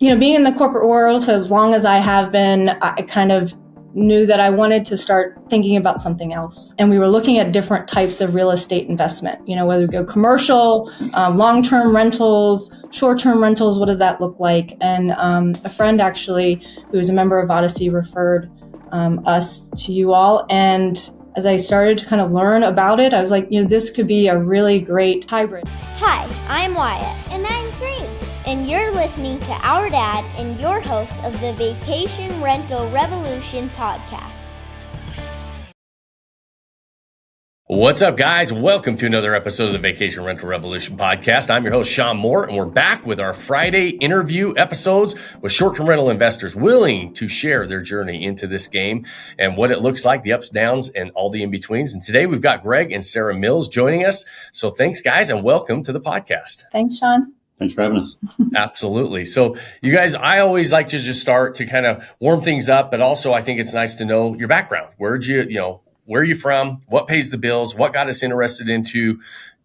being in the corporate world for as long as I have been, I kind of knew that I wanted to start thinking about something else. And we were looking at different types of real estate investment, whether we go commercial, long-term rentals, short-term rentals, what does that look like? And a friend actually, who was a member of Odyssey, referred us to you all. And as I started to kind of learn about it, I was like, this could be a really great hybrid. Hi, I'm Wyatt. And I'm Grace. And you're listening to Our Dad and your host of the Vacation Rental Revolution podcast. What's up, guys? Welcome to another episode of the Vacation Rental Revolution podcast. I'm your host, Shawn Moore, and we're back with our Friday interview episodes with short-term rental investors willing to share their journey into this game and what it looks like, the ups, downs, and all the in-betweens. And today we've got Greg and Sarah Mills joining us. So thanks, guys, and welcome to the podcast. Thanks, Shawn. Thanks for having us. Absolutely. So you guys, I always like to just start to kind of warm things up, but also I think it's nice to know your background. Where are you from? What pays the bills? What got us interested into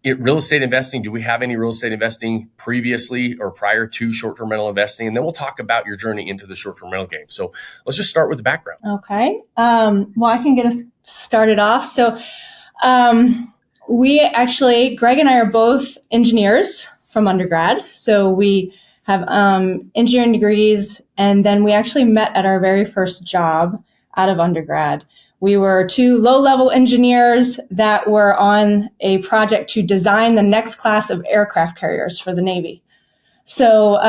real estate investing? Do we have any real estate investing previously or prior to short-term rental investing? And then we'll talk about your journey into the short-term rental game. So let's just start with the background. Okay. Well, I can get us started off. So Greg and I are both engineers from undergrad. So we have engineering degrees, and then we actually met at our very first job out of undergrad. We were two low-level engineers that were on a project to design the next class of aircraft carriers for the Navy. So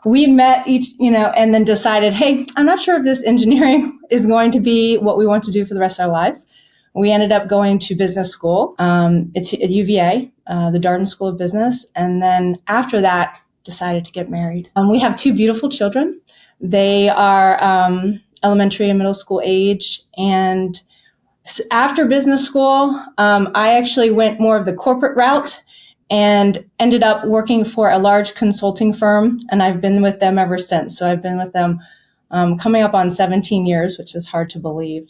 we met and then decided, hey, I'm not sure if this engineering is going to be what we want to do for the rest of our lives. We ended up going to business school. It's at UVA, the Darden School of Business. And then after that, decided to get married. We have two beautiful children. They are elementary and middle school age. And after business school, I actually went more of the corporate route and ended up working for a large consulting firm. And I've been with them ever since. So I've been with them coming up on 17 years, which is hard to believe.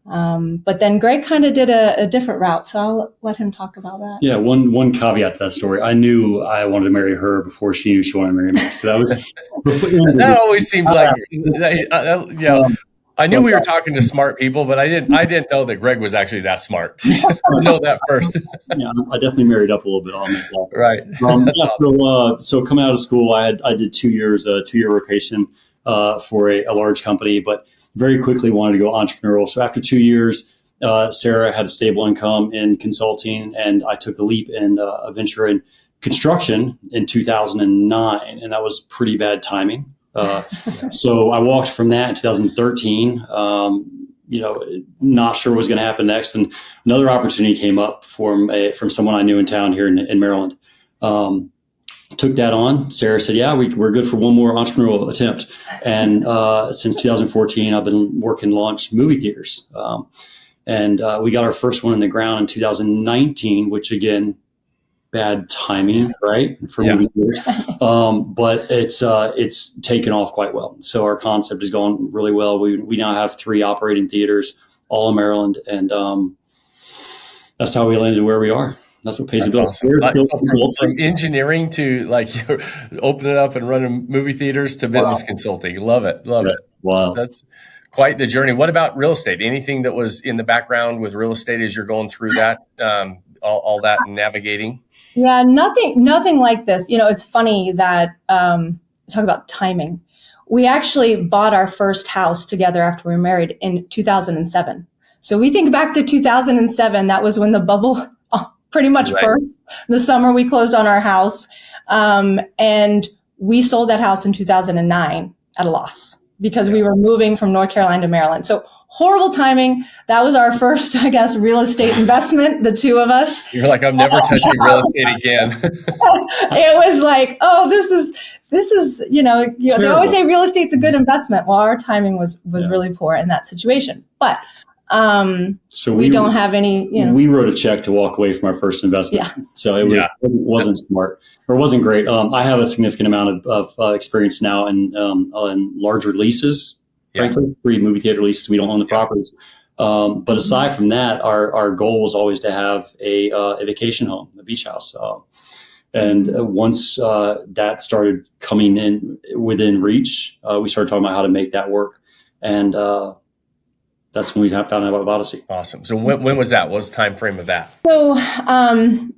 But then Greg kind of did a different route, so I'll let him talk about that. Yeah, one caveat to that story. I knew I wanted to marry her before she knew she wanted to marry me. So that was that always seems like I knew we were talking to smart people, but I didn't know that Greg was actually that smart. I know that first. Yeah, I definitely married up a little bit on that. Right. So coming out of school, I did 2 years, a 2-year rotation for a large company, but very quickly wanted to go entrepreneurial. So after 2 years, Sarah had a stable income in consulting, and I took a leap in a venture in construction in 2009, and that was pretty bad timing. So I walked from that in 2013, not sure what was going to happen next. And another opportunity came up from someone I knew in town here in Maryland. Took that on. Sarah said, yeah, we're good for one more entrepreneurial attempt. And since 2014, I've been working launch movie theaters. And we got our first one in the ground in 2019, which again, bad timing, right? For movie theaters. But it's taken off quite well. So our concept is going really well. We now have 3 operating theaters, all in Maryland. And that's how we landed where we are. That's what pays the bills. Awesome. From engineering to opening up and running movie theaters to business consulting. Love it. Wow. That's quite the journey. What about real estate? Anything that was in the background with real estate as you're going through that, all that navigating? Yeah, nothing like this. It's funny that talk about timing. We actually bought our first house together after we were married in 2007. So we think back to 2007. That was when the bubble pretty much burst. The summer we closed on our house, and we sold that house in 2009 at a loss because we were moving from North Carolina to Maryland. So horrible timing. That was our first, I guess, real estate investment, the two of us. You're like, I'm never touching real estate again. It was like, oh, this is they always say real estate's a good investment. Well, our timing was really poor in that situation. But so we don't have any, We wrote a check to walk away from our first investment. Yeah. So it wasn't smart or wasn't great. I have a significant amount of experience now in larger leases, frankly, 3 movie theater leases. We don't own the properties. But aside from that, our goal was always to have a vacation home, a beach house. And once that started coming in within reach, we started talking about how to make that work. And that's when we found out about Odyssey. Awesome. So when was that? What was the time frame of that? So,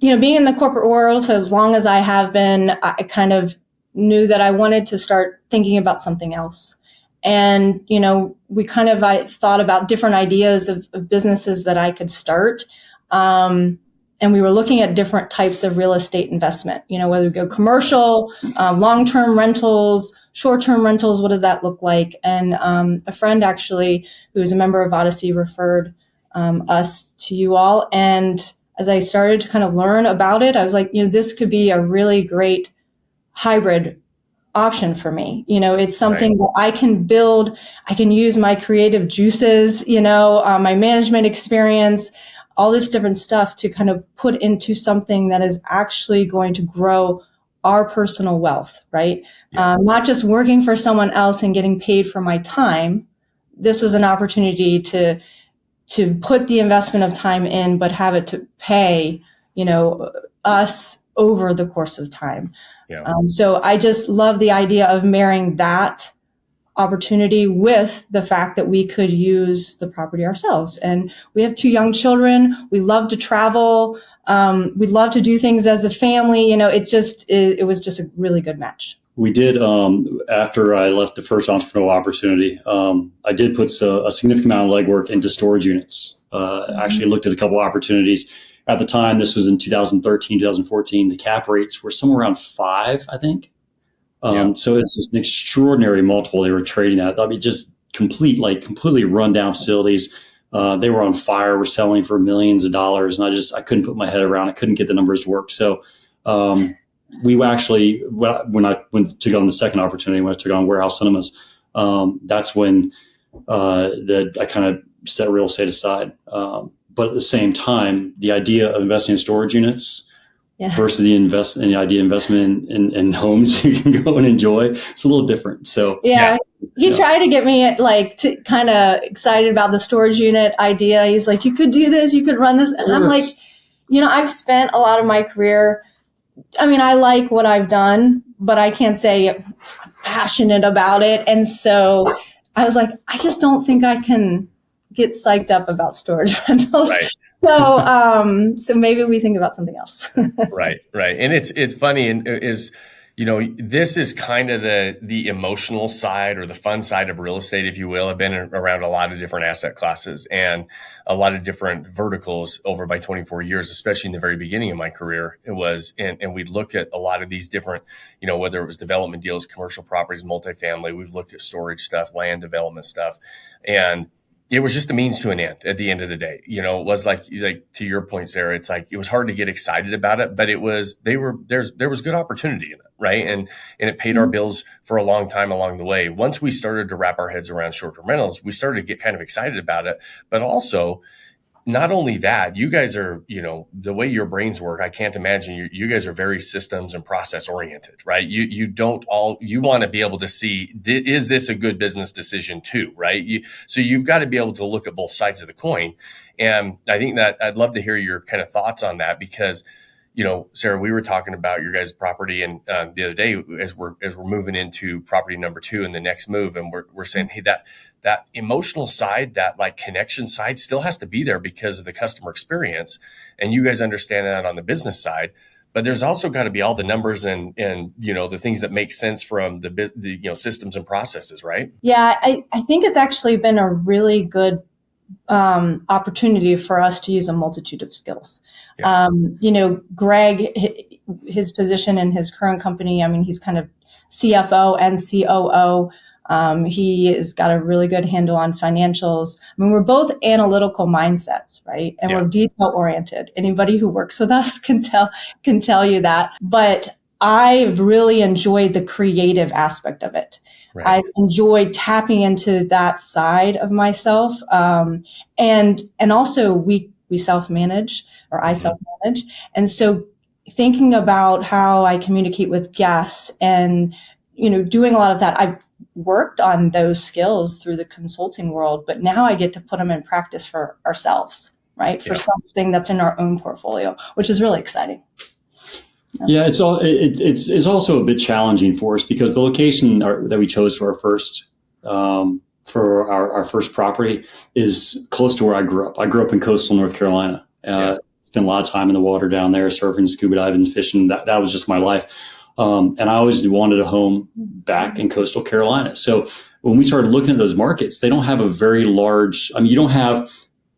being in the corporate world for as long as I have been, I kind of knew that I wanted to start thinking about something else. And, I thought about different ideas of businesses that I could start. And we were looking at different types of real estate investment, whether we go commercial, long-term rentals, short-term rentals, what does that look like? And a friend actually, who was a member of Odyssey, referred us to you all. And as I started to kind of learn about it, I was like, this could be a really great hybrid option for me. It's something that I can build. I can use my creative juices, my management experience, all this different stuff to kind of put into something that is actually going to grow our personal wealth, right? Yeah. Not just working for someone else and getting paid for my time. This was an opportunity to put the investment of time in, but have it to pay, us over the course of time. Yeah. So I just love the idea of marrying that opportunity with the fact that we could use the property ourselves. And we have 2 young children. We love to travel. We love to do things as a family. It was just a really good match. We did, after I left the first entrepreneurial opportunity, I did put a significant amount of legwork into storage units. Actually looked at a couple of opportunities. At the time, this was in 2013, 2014, the cap rates were somewhere around 5, I think. So it's just an extraordinary multiple they were trading at. I mean, just completely run down facilities. They were on fire, were selling for millions of dollars. And I couldn't put my head around. I couldn't get the numbers to work. So, we actually, when I took on the second opportunity, when I took on Warehouse Cinemas, that's when I kind of set real estate aside. But at the same time, the idea of investing in storage units versus the idea of investment in homes you can go and enjoy, it's a little different. So he tried to get me to kind of excited about the storage unit idea. He's like, you could do this, you could run this, and I'm like, I've spent a lot of my career. I mean, I like what I've done, but I can't say I'm passionate about it. And so I was like, I just don't think I can get psyched up about storage rentals. Right. So maybe we think about something else. Right. And it's funny, and this is kind of the emotional side or the fun side of real estate, if you will. I've been around a lot of different asset classes and a lot of different verticals over my 24 years, especially in the very beginning of my career. It was, and we look at a lot of these different, whether it was development deals, commercial properties, multifamily, we've looked at storage stuff, land development stuff, and it was just a means to an end at the end of the day. It was like to your point, Sarah, it's like, it was hard to get excited about it, but there was good opportunity in it. Right. And it paid our bills for a long time along the way. Once we started to wrap our heads around short-term rentals, we started to get kind of excited about it, but also not only that, you guys are, the way your brains work, I can't imagine you guys are very systems and process oriented, right? You want to be able to see, is this a good business decision too, right? So you've got to be able to look at both sides of the coin. And I think that I'd love to hear your kind of thoughts on that, because Sarah, we were talking about your guys' property, and the other day as we're moving into property number 2 and the next move, and we're saying, hey, that emotional side, that connection side, still has to be there because of the customer experience, and you guys understand that on the business side. But there's also got to be all the numbers and the things that make sense from the systems and processes, right? Yeah, I think it's actually been a really good opportunity for us to use a multitude of skills. Yeah. Greg, his position in his current company, I mean, he's kind of CFO and COO. He has got a really good handle on financials. I mean, we're both analytical mindsets, right? And we're detail oriented. Anybody who works with us can tell you that. But I've really enjoyed the creative aspect of it. Right. I enjoyed tapping into that side of myself. And also we self-manage, or I self-manage. And so thinking about how I communicate with guests and, doing a lot of that, I've worked on those skills through the consulting world, but now I get to put them in practice for ourselves, right? For something that's in our own portfolio, which is really exciting. Yeah, it's also a bit challenging for us because the location that we chose for our first property is close to where I grew up. I grew up in coastal North Carolina. Spent a lot of time in the water down there, surfing, scuba diving, fishing. That was just my life. And I always wanted a home back in coastal Carolina. So when we started looking at those markets, they don't have a very large, you don't have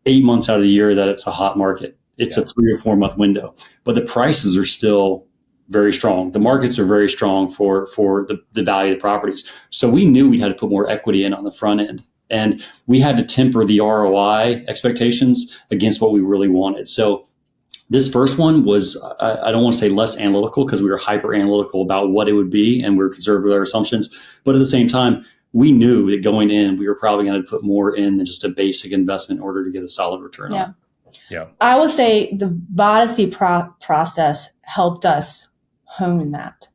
8 months out of the year that it's a hot market. It's a 3 or 4 month window, but the prices are still very strong. The markets are very strong for the value of the properties. So we knew we had to put more equity in on the front end, and we had to temper the ROI expectations against what we really wanted. So this first one was, I don't want to say less analytical because we were hyper analytical about what it would be and we were conservative with our assumptions. But at the same time, we knew that going in, we were probably going to put more in than just a basic investment in order to get a solid return on it. Yeah. I will say the Odyssey process helped us hone that,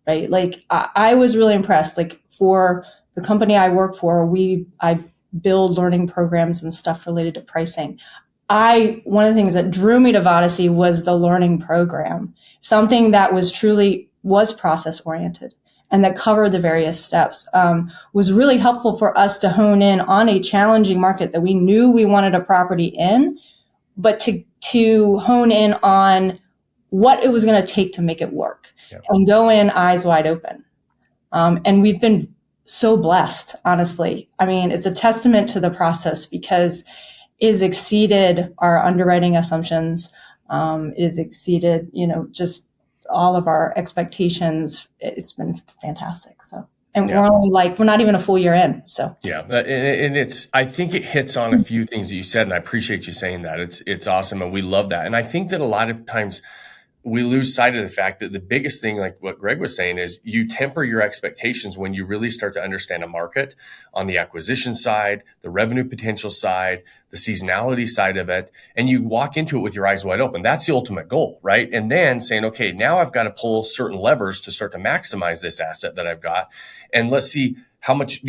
right? Like I was really impressed. Like for the company I work for, I build learning programs and stuff related to pricing. One of the things that drew me to Odyssey was the learning program, something that was process oriented and that covered the various steps, was really helpful for us to hone in on a challenging market that we knew we wanted a property in, but to hone in on what it was going to take to make it work and go in eyes wide open. And we've been so blessed, honestly. I mean, it's a testament to the process because it has exceeded our underwriting assumptions. It has exceeded, just all of our expectations. It's been fantastic. So, and we're not even a full year in. So and I think it hits on a few things that you said, and I appreciate you saying that. It's awesome, and we love that. And I think that a lot of times we lose sight of the fact that the biggest thing, like what Greg was saying, is you temper your expectations when you really start to understand a market on the acquisition side, the revenue potential side, the seasonality side of it, and you walk into it with your eyes wide open. That's the ultimate goal, right? And then saying, okay, now I've got to pull certain levers to start to maximize this asset that I've got, and let's see how much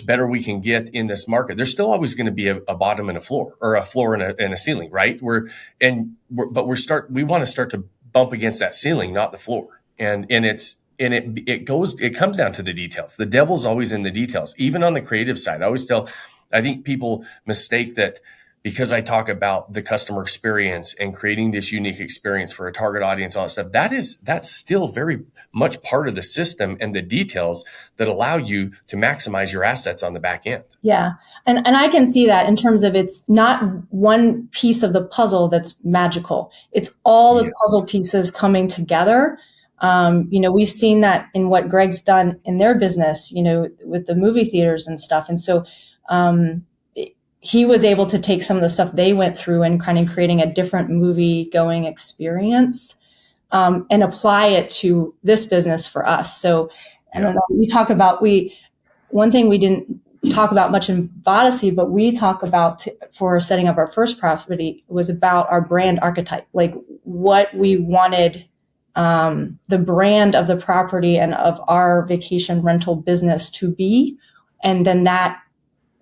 better we can get in this market. There's still always going to be a bottom and a floor, or a floor and a ceiling, right? We want to start to bump against that ceiling, not the floor. And it comes down to the details. The devil's always in the details, even on the creative side. I think people mistake that because I talk about the customer experience and creating this unique experience for a target audience, all that stuff, that's still very much part of the system and the details that allow you to maximize your assets on the back end. Yeah. And I can see that in terms of it's not one piece of the puzzle that's magical. It's all the puzzle pieces coming together. We've seen that in what Greg's done in their business, with the movie theaters and stuff. And so, he was able to take some of the stuff they went through and kind of creating a different movie going experience, and apply it to this business for us. So I don't know, you talk about, one thing we didn't talk about much in Odyssey, but we talk about for setting up our first property was about our brand archetype, like what we wanted, the brand of the property and of our vacation rental business to be. And then that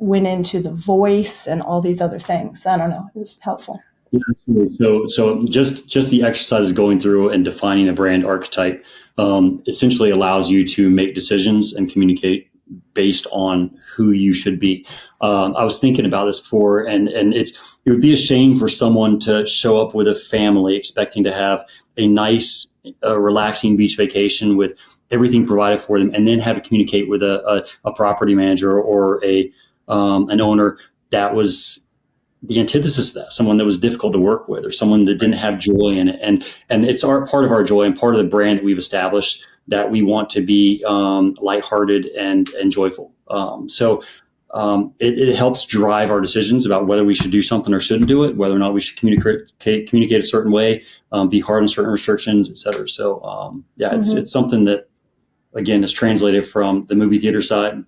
went into the voice and all these other things. I don't know. It was helpful. Yeah, absolutely. So just the exercise of going through and defining a brand archetype essentially allows you to make decisions and communicate based on who you should be. I was thinking about this before, and it would be a shame for someone to show up with a family expecting to have a nice, relaxing beach vacation with everything provided for them, and then have to communicate with a property manager or an owner that was the antithesis of that, someone that was difficult to work with or someone that didn't have joy in it. And it's part of our joy and part of the brand that we've established that we want to be lighthearted and joyful. It helps drive our decisions about whether we should do something or shouldn't do it, whether or not we should communicate a certain way, be hard on certain restrictions, et cetera. So it's something that, again, is translated from the movie theater side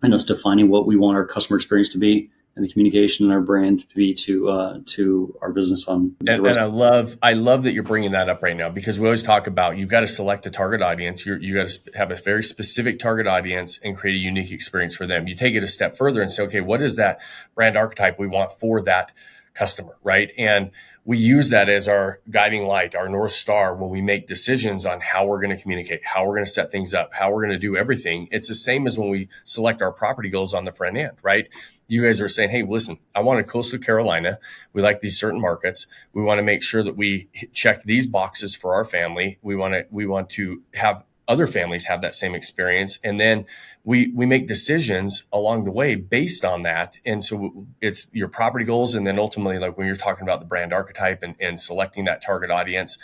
and us defining what we want our customer experience to be and the communication and our brand to be to our business on. And I love that you're bringing that up right now, because we always talk about, you've got to select a target audience. You got to have a very specific target audience and create a unique experience for them. You take it a step further and say, okay, what is that brand archetype we want for that customer, right? And we use that as our guiding light, our North Star, when we make decisions on how we're going to communicate, how we're going to set things up, how we're going to do everything. It's the same as when we select our property goals on the front end, right? You guys are saying, hey, listen, I want a coastal Carolina. We like these certain markets. We want to make sure that we check these boxes for our family. We want to have other families have that same experience. And then we make decisions along the way based on that. And so it's your property goals. And then ultimately, like when you're talking about the brand archetype and selecting that target audience,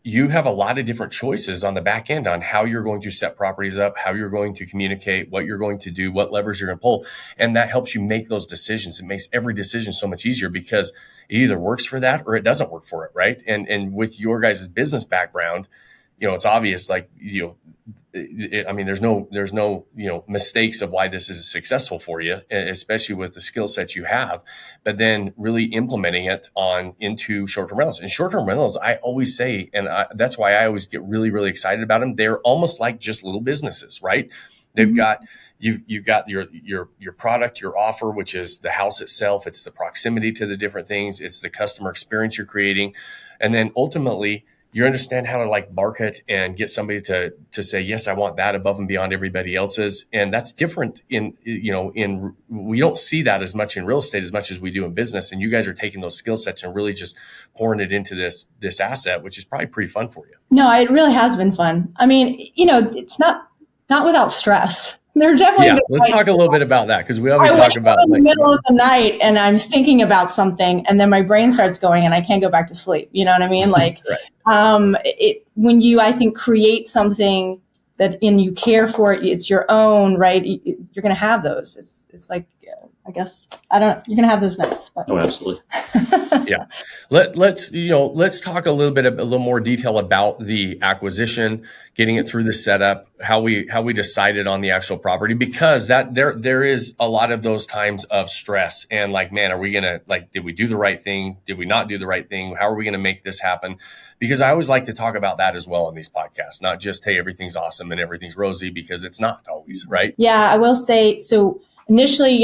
you have a lot of different choices on the back end on how you're going to set properties up, how you're going to communicate, what you're going to do, what levers you're going to pull. And that helps you make those decisions. It makes every decision so much easier because it either works for that or it doesn't work for it, right? And with your guys' business background, it's obvious, like, there's no, mistakes of why this is successful for you, especially with the skill set you have, but then really implementing it into short-term rentals. And short-term rentals, I always say, and that's why I always get really, really excited about them. They're almost like just little businesses, right? They've got, you've got your product, your offer, which is the house itself. It's the proximity to the different things. It's the customer experience you're creating. And then ultimately, you understand how to market and get somebody to say, yes, I want that above and beyond everybody else's. And that's different we don't see that as much in real estate as much as we do in business. And you guys are taking those skill sets and really just pouring it into this asset, which is probably pretty fun for you. No, it really has been fun. I mean, it's not without stress. There definitely. Let's talk a little bit about that, because we always talk about in the middle of the night and I'm thinking about something and then my brain starts going and I can't go back to sleep. You know what I mean? Like, right. When you, I think, create something and you care for it, it's your own, right? You're going to have those. It's like, I guess, you're going to have those nights. But. Oh, absolutely. Yeah. Let's talk a little more detail about the acquisition, getting it through the setup, how we decided on the actual property, because that there is a lot of those times of stress and man, are we going to did we do the right thing? Did we not do the right thing? How are we going to make this happen? Because I always like to talk about that as well on these podcasts, not just, hey, everything's awesome and everything's rosy, because it's not always, right? Yeah, I will say, so initially,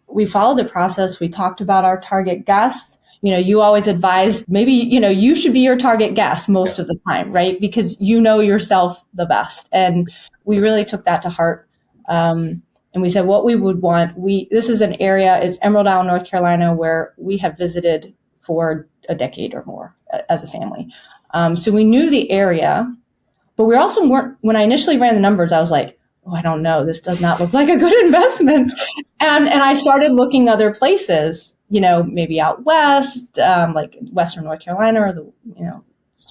we followed the process. We talked about our target guests. You always advise maybe, you should be your target guest most of the time, right? Because you know yourself the best. And we really took that to heart. And we said what we would want. This is an area, is Emerald Isle, North Carolina, where we have visited for a decade or more as a family. So we knew the area, but we also weren't, when I initially ran the numbers, I was like, oh, I don't know, this does not look like a good investment. And I started looking other places, maybe out west, like Western North Carolina or the,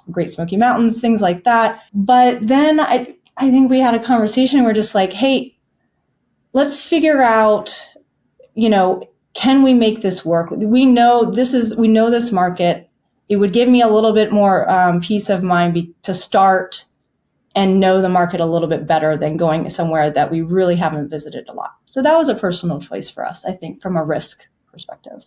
Great Smoky Mountains, things like that. But then I think we had a conversation. We're just like, hey, let's figure out, can we make this work? We know this market. It would give me a little bit more peace of mind to start and know the market a little bit better than going somewhere that we really haven't visited a lot. So that was a personal choice for us, I think, from a risk perspective.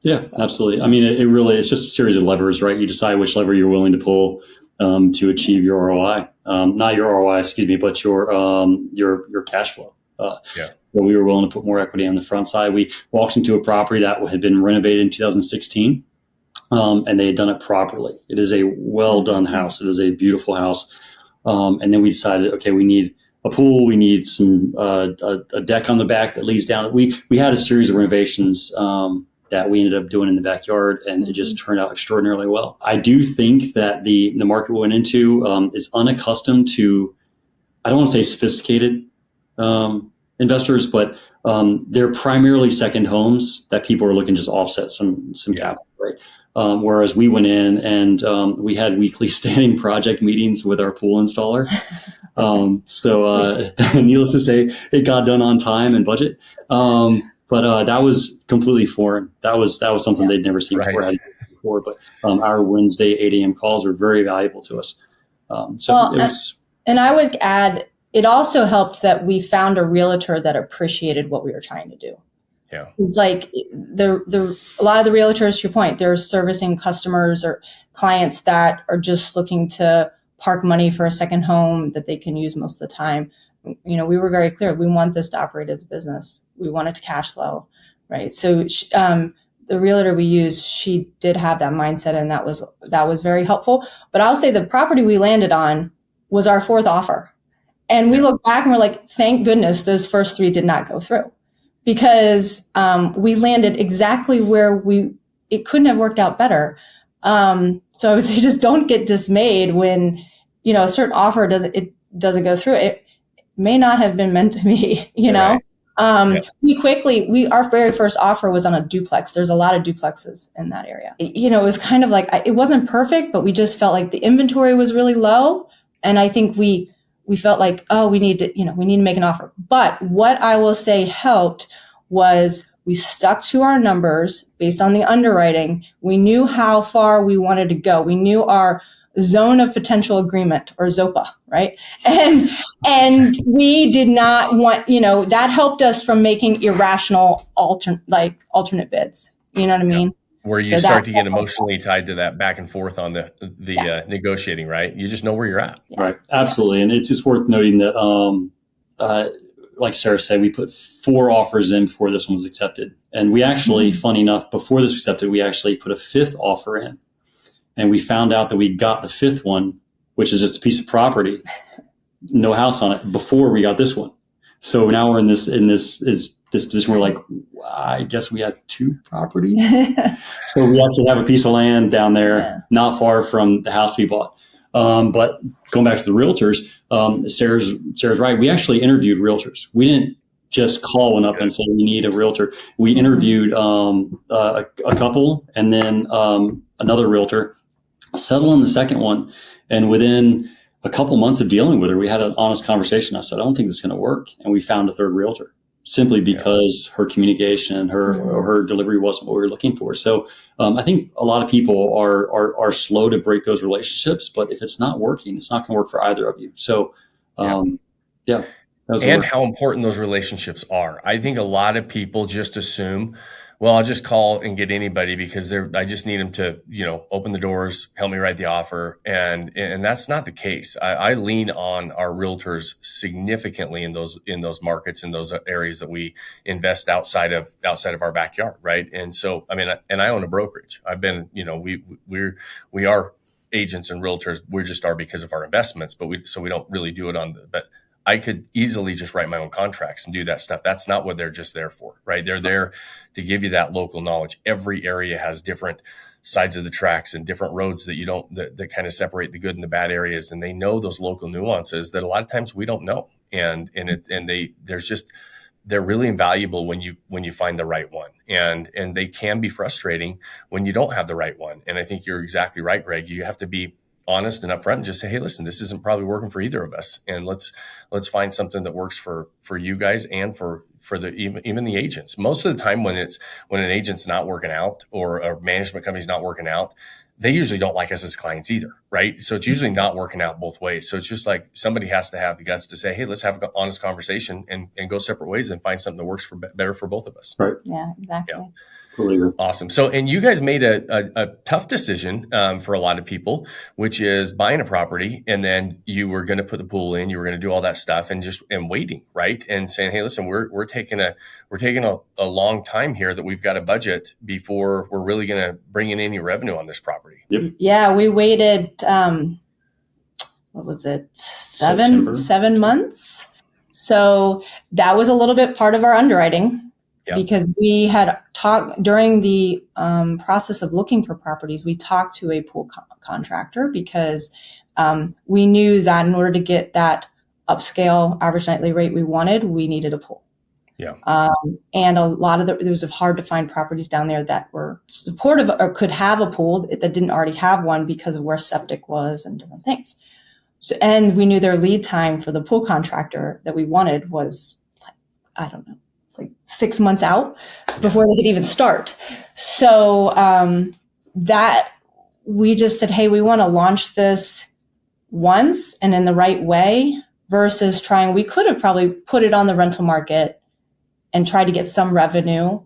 Yeah, absolutely. I mean, it's just a series of levers, right? You decide which lever you're willing to pull to achieve your ROI. Not your ROI, excuse me, but your cash flow. So we were willing to put more equity on the front side. We walked into a property that had been renovated in 2016, and they had done it properly. It is a well done house. It is a beautiful house. And then we decided, okay, we need a pool. We need some a deck on the back that leads down. We had a series of renovations that we ended up doing in the backyard, and it just turned out extraordinarily well. I do think that the market we went into is unaccustomed to, I don't want to say sophisticated investors, but they're primarily second homes that people are looking to just offset some capital, right? Whereas we went in and we had weekly standing project meetings with our pool installer. So needless to say, it got done on time and budget. But that was completely foreign. That was something they'd never seen before. But our Wednesday 8 a.m. calls were very valuable to us. And I would add, it also helped that we found a realtor that appreciated what we were trying to do. Yeah, it's like a lot of the realtors, to your point, they're servicing customers or clients that are just looking to park money for a second home that they can use most of the time. We were very clear. We want this to operate as a business. We want it to cash flow, right? So the realtor we used, she did have that mindset, and that was very helpful. But I'll say the property we landed on was our fourth offer. And we look back and we're like, thank goodness those first three did not go through, because we landed exactly where it couldn't have worked out better. So I would say just don't get dismayed when, a certain offer doesn't go through. It may not have been meant to be, know. Our very first offer was on a duplex. There's a lot of duplexes in that area. It was kind of like, it wasn't perfect, but we just felt like the inventory was really low. And I think we felt like, we need to make an offer. But what I will say helped was we stuck to our numbers based on the underwriting. We knew how far we wanted to go. We knew our zone of potential agreement, or ZOPA, right? And we did not want, that helped us from making irrational alternate bids. You know what I mean? Where you start to get emotionally tied to that back and forth on the negotiating, right? You just know where you're at. Yeah. Right. Absolutely. And it's just worth noting that, like Sarah said, we put 4 offers in before this one was accepted. And we actually, funny enough, before this was accepted, we actually put a 5th offer in. And we found out that we got the 5th one, which is just a piece of property, no house on it, before we got this one. So now we're in this position where, like, I guess we have 2 properties. So we actually have a piece of land down there, not far from the house we bought. But going back to the realtors, Sarah's right. We actually interviewed realtors. We didn't just call one up and say we need a realtor. We interviewed a couple, and then another realtor, settled on the second one. And within a couple months of dealing with her, we had an honest conversation. I said, I don't think this is going to work. And we found a third realtor, simply because her communication, her delivery wasn't what we were looking for. So I think a lot of people are slow to break those relationships, but if it's not working, it's not going to work for either of you. So and how important those relationships are. I think a lot of people just assume, well, I'll just call and get anybody because I just need them to, open the doors, help me write the offer. And that's not the case. I lean on our realtors significantly in those markets, in those areas that we invest outside of our backyard. Right. And so, I own a brokerage. I've been, we are agents and realtors. We just are because of our investments, but we don't really do it but I could easily just write my own contracts and do that stuff. That's not what they're just there for, right? They're there to give you that local knowledge. Every area has different sides of the tracks and different roads that kind of separate the good and the bad areas. And they know those local nuances that a lot of times we don't know. And they're really invaluable when you find the right one. And they can be frustrating when you don't have the right one. And I think you're exactly right, Greg. You have to be honest and upfront and just say, hey, listen, this isn't probably working for either of us. And let's find something that works for you guys and for even the agents. Most of the time when an agent's not working out or a management company's not working out, they usually don't like us as clients either, right? So it's usually not working out both ways. So it's just like somebody has to have the guts to say, hey, let's have an honest conversation and go separate ways and find something that works better for both of us. Right. Yeah, exactly. Yeah. Totally. Awesome. So, and you guys made a tough decision for a lot of people, which is buying a property, and then you were going to put the pool in, you were going to do all that stuff, and waiting, right? And saying, hey, listen, we're taking a long time here that we've got a budget before we're really going to bring in any revenue on this property. Yep. Yeah, we waited. What was it? Seven months. So that was a little bit part of our underwriting. Yeah. Because we had talked during the process of looking for properties, we talked to a pool contractor because we knew that in order to get that upscale average nightly rate we wanted, we needed a pool. Yeah. And a lot of it was hard to find properties down there that were supportive or could have a pool that didn't already have one because of where septic was and different things. So, and we knew their lead time for the pool contractor that we wanted was, like 6 months out before they could even start. So that we just said, hey, we want to launch this once and in the right way versus we could have probably put it on the rental market and tried to get some revenue.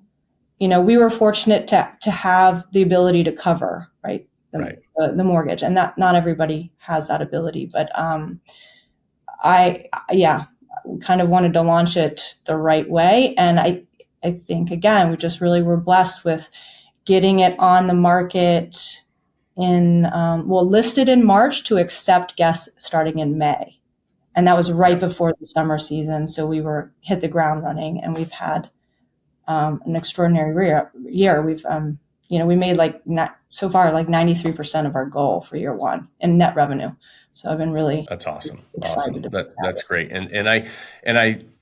We were fortunate to have the ability to cover, right? The mortgage, and not everybody has that ability, but we kind of wanted to launch it the right way. And I think, again, we just really were blessed with getting it on the market listed in March to accept guests starting in May. And that was right before the summer season. So we hit the ground running, and we've had an extraordinary year. We've, we made so far 93% of our goal for year one in net revenue. So I've been really that's awesome. excited. That's great. And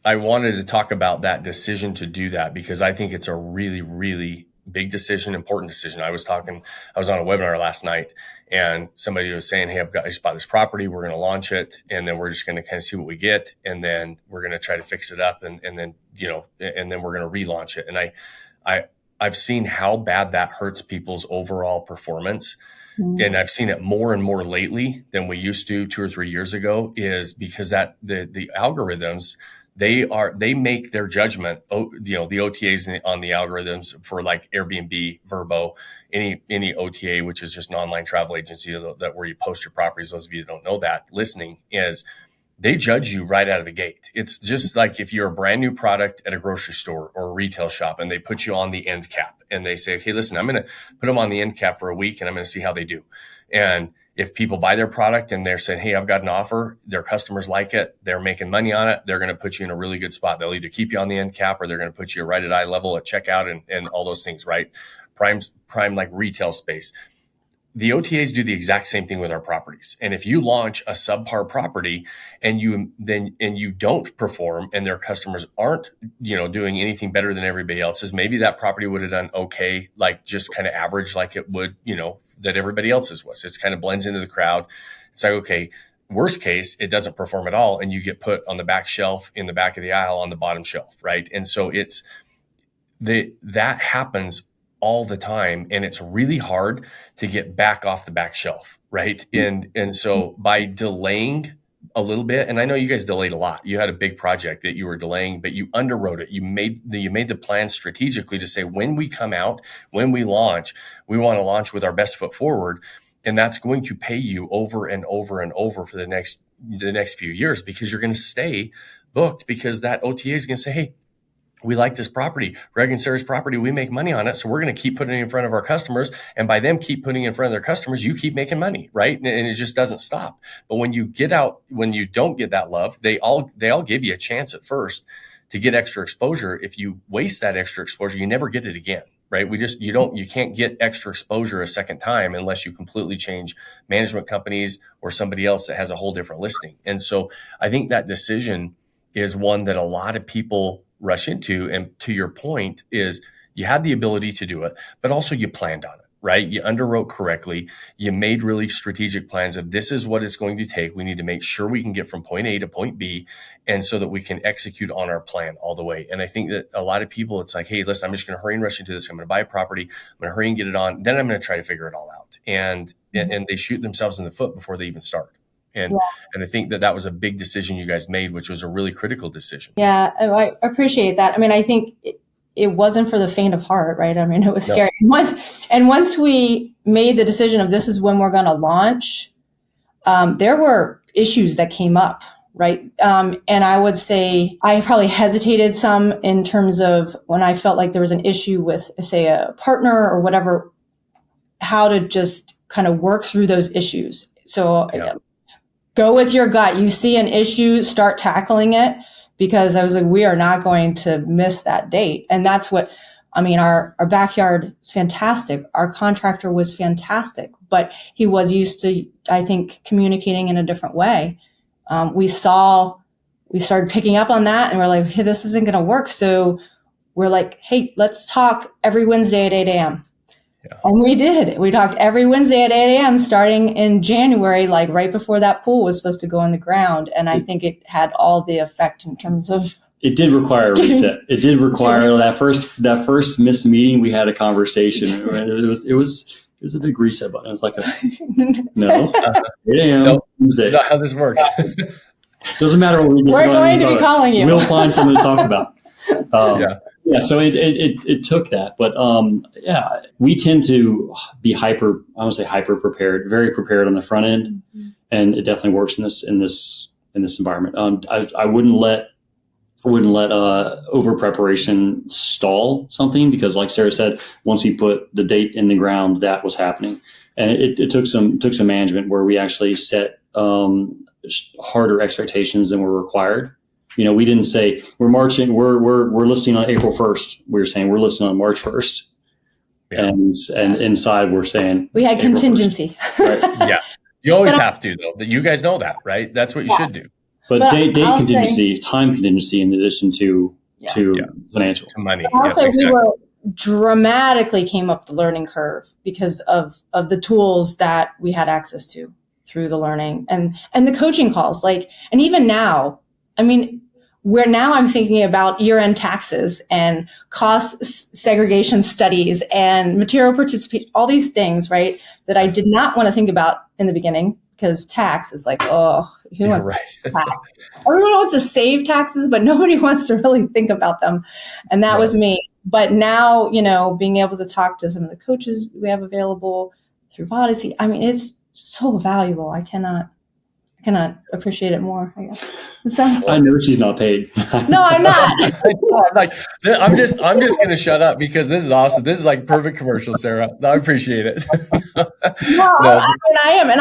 I wanted to talk about that decision to do that, because I think it's a really, really big decision, important decision. I was on a webinar last night, and somebody was saying, hey, I just bought this property. We're going to launch it, and then we're just going to kind of see what we get. And then we're going to try to fix it up. And then we're going to relaunch it. And I've seen how bad that hurts people's overall performance. Mm-hmm. And I've seen it more and more lately than we used to 2 or 3 years ago, is because that the algorithms, they make their judgment, the OTAs on the algorithms for like Airbnb, Vrbo, any OTA, which is just an online travel agency that where you post your properties. Those of you that don't know that listening, is they judge you right out of the gate. It's just like if you're a brand new product at a grocery store or a retail shop, and they put you on the end cap, and they say, okay, listen, I'm going to put them on the end cap for a week, and I'm going to see how they do. And if people buy their product and they're saying, hey, I've got an offer, their customers like it, they're making money on it, they're going to put you in a really good spot. They'll either keep you on the end cap, or they're going to put you right at eye level at checkout and all those things, right? Prime like retail space. The OTAs do the exact same thing with our properties. And if you launch a subpar property and you don't perform, and their customers aren't, doing anything better than everybody else's, maybe that property would have done okay, like just kind of average, like it would, that everybody else's was. It's kind of blends into the crowd. It's like, okay, worst case, it doesn't perform at all, and you get put on the back shelf in the back of the aisle on the bottom shelf, right? And so that happens all the time, and it's really hard to get back off the back shelf, right? And so by delaying a little bit, and I know you guys delayed a lot. You had a big project that you were delaying, but you underwrote it. You made the plan strategically to say, when we come out, when we launch, we want to launch with our best foot forward, and that's going to pay you over and over and over for the next few years, because you're going to stay booked, because that OTA is going to say, hey, we like this property, Greg and Sarah's property. We make money on it. So we're going to keep putting it in front of our customers. And by them keep putting it in front of their customers, you keep making money, right? And it just doesn't stop. But when you don't get that love, they all give you a chance at first to get extra exposure. If you waste that extra exposure, you never get it again, right? You can't get extra exposure a second time unless you completely change management companies or somebody else that has a whole different listing. And so I think that decision is one that a lot of people rush into. And to your point, is you had the ability to do it, but also you planned on it, right? You underwrote correctly. You made really strategic plans of, this is what it's going to take. We need to make sure we can get from point A to point B, and so that we can execute on our plan all the way. And I think that a lot of people, it's like, hey, listen, I'm just going to hurry and rush into this. I'm going to buy a property. I'm going to hurry and get it on. Then I'm going to try to figure it all out. And they shoot themselves in the foot before they even start. And I think that was a big decision you guys made, which was a really critical decision. Yeah, I appreciate that. I mean, I think it wasn't for the faint of heart, right? I mean, it was scary. Once we made the decision of this is when we're going to launch, there were issues that came up, right? And I would say I probably hesitated some in terms of when I felt like there was an issue with, say, a partner or whatever, how to just kind of work through those issues. So go with your gut. You see an issue, start tackling it, because I was like, we are not going to miss that date. And that's what, I mean, our backyard is fantastic. Our contractor was fantastic, but he was used to, I think, communicating in a different way. We started picking up on that, and we're like, hey, this isn't going to work. So we're like, hey, let's talk every Wednesday at 8 a.m. Yeah. And we did. We talked every Wednesday at 8 a.m. starting in January, like right before that pool was supposed to go in the ground. And I think it had all the effect in terms of. It did require a reset. It did require that first missed meeting. We had a conversation. It was a big reset button. It was like no, 8 a.m. No, Wednesday. That's not how this works. Doesn't matter what we do. We're going to be calling you. We'll find something to talk about. Yeah, so it took that, but we tend to be hyper prepared, very prepared on the front end, and it definitely works in this environment. I wouldn't let wouldn't let over preparation stall something, because like Sarah said, once we put the date in the ground, that was happening. And it took some management where we actually set harder expectations than were required. We didn't say we're listing on April 1st. We were saying we're listing on March 1st. Yeah. And inside we're saying we had contingency. Right. Yeah. You always have to, though. You guys know that, right? That's what you should do. But date contingency, time contingency, in addition to financial. To money. Also, exactly. We were dramatically came up the learning curve because of the tools that we had access to through the learning and the coaching calls. And even now, I'm thinking about year-end taxes and cost segregation studies and material participation, all these things, right, that I did not want to think about in the beginning, because tax is like, who wants tax? Everyone wants to save taxes, but nobody wants to really think about them. And that was me. But now, being able to talk to some of the coaches we have available through Odyssey, it's so valuable. I cannot appreciate it more, I guess. I know she's not paid. No, I'm not. I'm just going to shut up because this is awesome. This is like perfect commercial, Sarah. No, I appreciate it. I am, and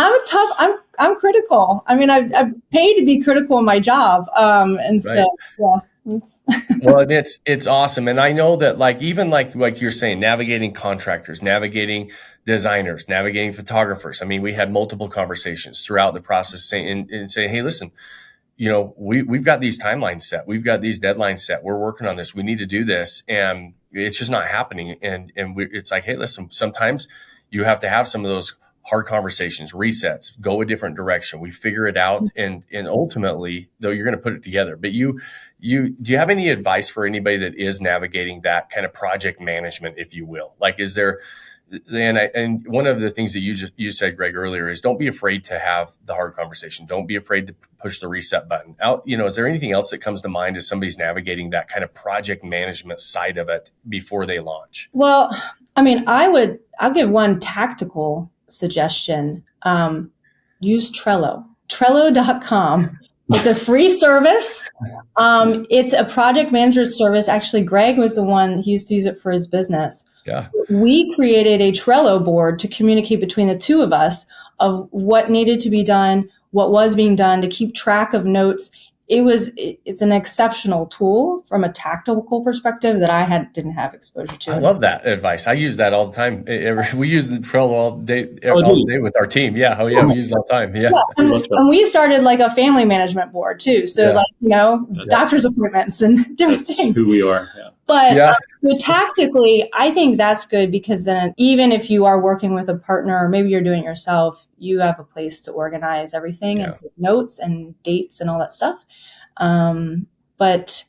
I'm critical. I'm paid to be critical in my job, and so yeah. Well, it's awesome, and I know that even like you're saying, navigating contractors, navigating designers, navigating photographers. We had multiple conversations throughout the process, saying, hey, listen, we've got these timelines set, we've got these deadlines set, we're working on this, we need to do this, and it's just not happening. And it's like, hey, listen, sometimes you have to have some of those hard conversations, resets, go a different direction. We figure it out, and ultimately, though, you're going to put it together. But do you have any advice for anybody that is navigating that kind of project management, if you will? Is there? And one of the things that you said, Greg, earlier is don't be afraid to have the hard conversation. Don't be afraid to push the reset button out. Is there anything else that comes to mind as somebody's navigating that kind of project management side of it before they launch? Well, I'll give one tactical suggestion. Use Trello. Trello.com. It's a free service. It's a project manager service. Actually, Greg was the one, he used to use it for his business. Yeah. We created a Trello board to communicate between the two of us of what needed to be done, what was being done, to keep track of notes. It's an exceptional tool from a tactical perspective that I didn't have exposure to. I love that advice. I use that all the time. We use the Trello all day with our team. Yeah. We use it all the time. Yeah. And we started a family management board too. So doctor's appointments and different things. Who we are. Yeah. But so tactically, I think that's good, because then even if you are working with a partner, or maybe you're doing it yourself, you have a place to organize everything and take notes and dates and all that stuff. But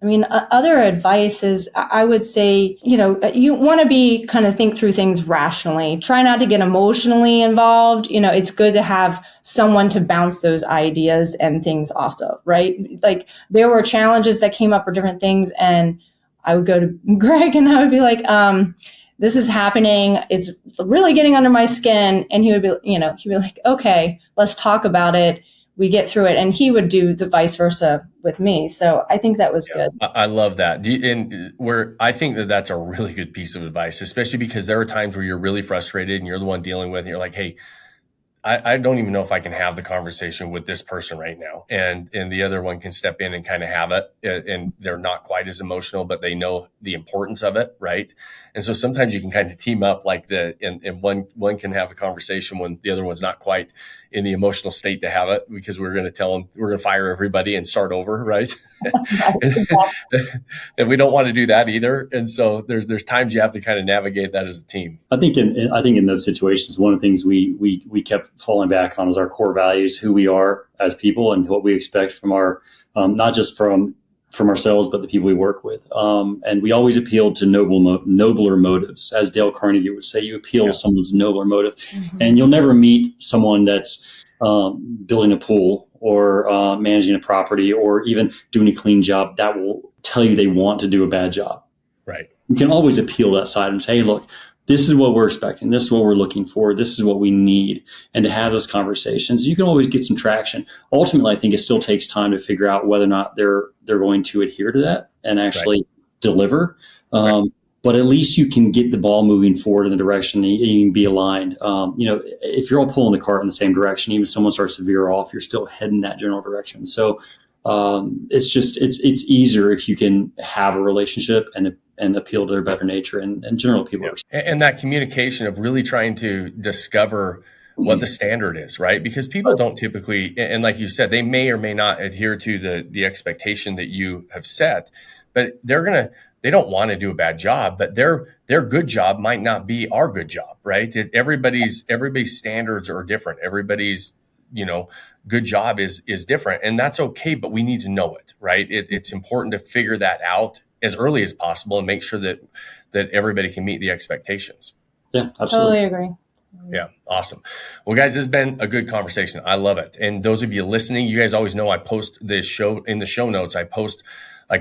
other advice is, I would say, you want to think through things rationally. Try not to get emotionally involved. It's good to have someone to bounce those ideas and things off of, right? There were challenges that came up or different things, and I would go to Greg and I would be like, this is happening. It's really getting under my skin. And he'd be like, okay, let's talk about it. We get through it. And he would do the vice versa with me. So I think that was good. I love that. I think that's a really good piece of advice, especially because there are times where you're really frustrated and you're the one dealing with it. You're like, hey, I don't even know if I can have the conversation with this person right now. And the other one can step in and kind of have it. And they're not quite as emotional, but they know the importance of it. Right. And so sometimes you can kind of team up and one can have a conversation when the other one's not quite in the emotional state to have it, because we're going to tell them we're going to fire everybody and start over. Right. And we don't want to do that either. And so there's times you have to kind of navigate that as a team. I think in those situations, one of the things we kept falling back on is our core values, who we are as people, and what we expect from our not just from ourselves, but the people we work with. And we always appealed to nobler motives. As Dale Carnegie would say, you appeal to someone's nobler motive. Mm-hmm. And you'll never meet someone that's building a pool or managing a property or even doing a clean job that will tell you they want to do a bad job. Right. You can always appeal that side and say, hey, look, this is what we're expecting. This is what we're looking for. This is what we need. And to have those conversations, you can always get some traction. Ultimately, I think it still takes time to figure out whether or not they're going to adhere to that and actually deliver. But at least you can get the ball moving forward in the direction and you can be aligned. If you're all pulling the cart in the same direction, even if someone starts to veer off, you're still heading that general direction. So it's easier if you can have a relationship and appeal to their better nature and general people. And that communication of really trying to discover what the standard is, right? Because people don't typically, and like you said, they may or may not adhere to the expectation that you have set, but they don't want to do a bad job, but their good job might not be our good job, right? Everybody's standards are different. Everybody's, good job is different, and that's okay, but we need to know it, right? It's important to figure that out as early as possible and make sure that everybody can meet the expectations. Yeah, absolutely. Totally agree. Yeah. Awesome. Well, guys, this has been a good conversation. I love it. And those of you listening, you guys always know I post this show in the show notes.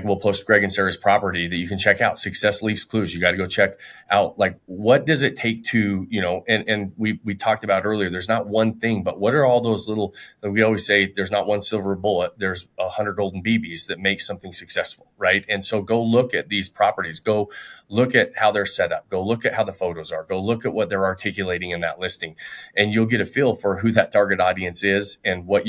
We'll post Greg and Sarah's property that you can check out. Success Leaves Clues. You got to go check out, what does it take to, and we talked about earlier, there's not one thing, but what are all those little, we always say there's not one silver bullet, there's 100 golden BBs that make something successful, right? And so go look at these properties, go look at how they're set up, go look at how the photos are, go look at what they're articulating in that listing, and you'll get a feel for who that target audience is and what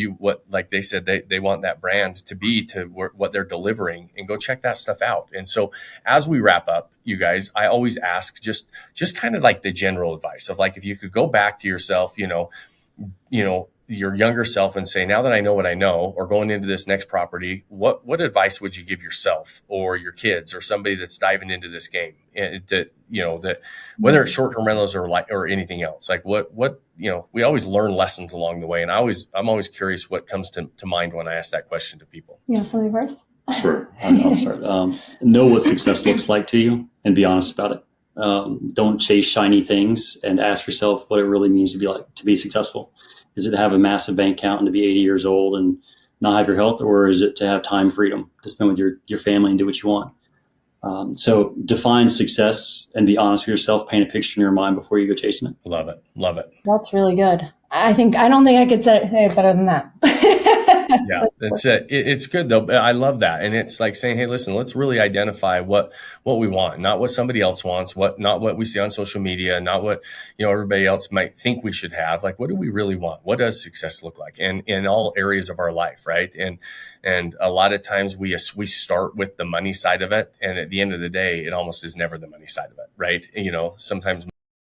like they said, they want that brand to be to what they're delivering, and go check that stuff out. And so as we wrap up, you guys, I always ask just kind of like the general advice of if you could go back to yourself, your younger self and say, now that I know what I know, or going into this next property, what advice would you give yourself or your kids or somebody that's diving into this game? And that whether it's short-term rentals or anything else, we always learn lessons along the way. And I'm always curious what comes to mind when I ask that question to people. You have something first? Sure. I'll start. Know what success looks like to you and be honest about it. Don't chase shiny things, and ask yourself what it really means to be successful. Is it to have a massive bank account and to be 80 years old and not have your health, or is it to have time freedom to spend with your family and do what you want? So define success and be honest with yourself. Paint a picture in your mind before you go chasing it. Love it. Love it. That's really good. I don't think I could say it better than that. Yeah, it's good though. I love that. And it's like saying, hey, listen, let's really identify what we want, not what somebody else wants, not what we see on social media, not what, everybody else might think we should have. What do we really want? What does success look like? And in all areas of our life, right? And a lot of times we start with the money side of it. And at the end of the day, it almost is never the money side of it, right? Sometimes